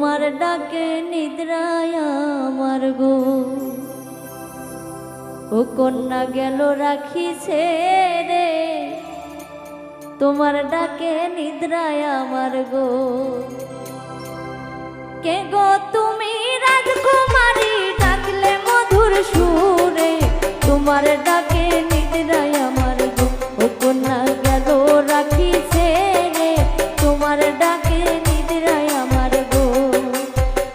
তোমার ডাকে নিদ্রায় আমার গো, ও কন্যা গেল রাখিছে রে, তোমার ডাকে নিদ্রায় আমার গো। কে গো তুমি রাজকুমারী, ডাকলে মধুর সুরে, তোমার ডাকে নিদ্রায় আমার গো, ও কন্যা গেল রাখিছে রে, তোমার ডাকে নিদ্রায় আমার গো।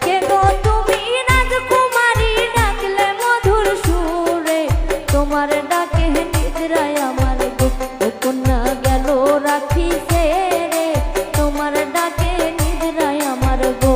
কে গো তুমি রাজকুমারী, ডাকলে মধুর সুরে, তোমার ডাকে নিদ্রায় আমার গো, ও কন্যা গেল রাখিছে রে, তোমার ডাকে নিদ্রায় আমার গো।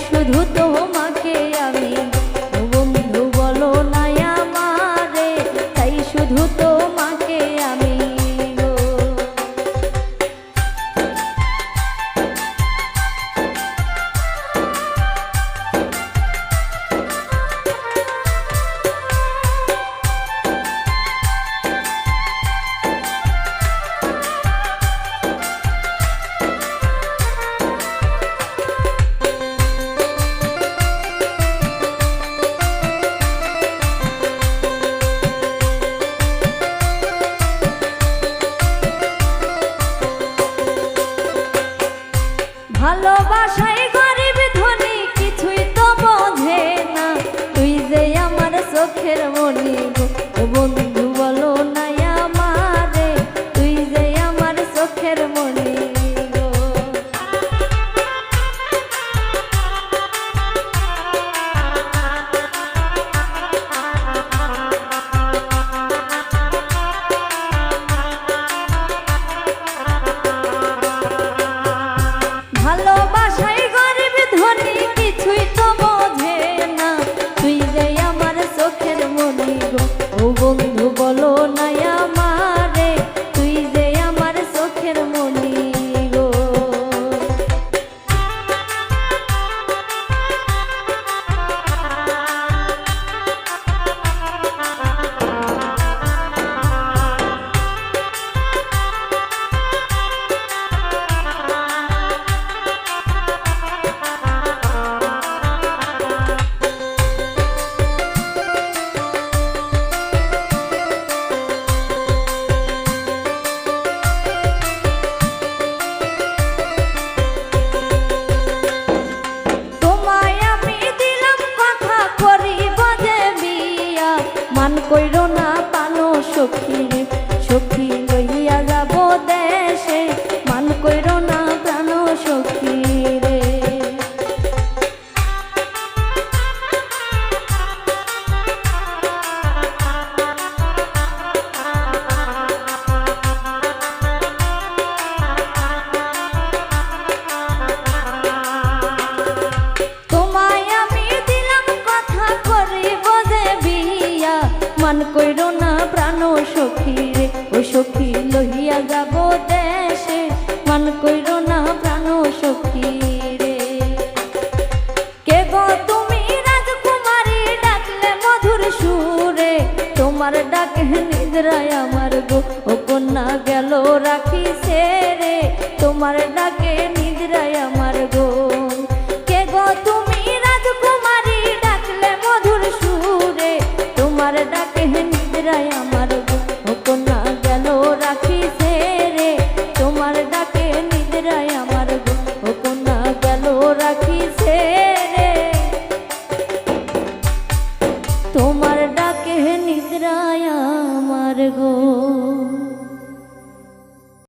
শুধু তোমাকে আমি, বন্ধু বলো না আমারে, তাই শুধু তোমাকে আমি গো। ভালোবাসায় গরিব ধনী কিছুই তো বোঝে না, তুই যে আমার চোখের মনি গো, বন্ধু বলো না আমারে, তুই যে আমার চোখের মনি গো। ভালোবাসায় গরিব ধনী কিছুই তো বোঝে না, তুই যে আমার চোখের মনি গো, ও বন্ধু বলো না আমারে, তুই যে আমার চোখের মনি গো। মান কইরো না পানো সখী রে, সখী লইয়া যাব দেশে, মান কইরো না প্রাণ সখী রে। মান কইরো না প্রাণ সখী রে, ও সখী লইয়া যাব দেশে, মান কইরো না প্রাণ সখী রে। কে গো তুমি রাজকুমারী, ডাকলে মধুর সুরে, তোমার ডাকে নিদ্রায় আমার গো, ও কন্যা গেল রাখিছে রে, তোমার ডাকে নিদ্রায় আমার গো। কে গো তুমি রাজকুমারী, ডাকলে তোমার ডাকে নিদ্রায় আমার গো।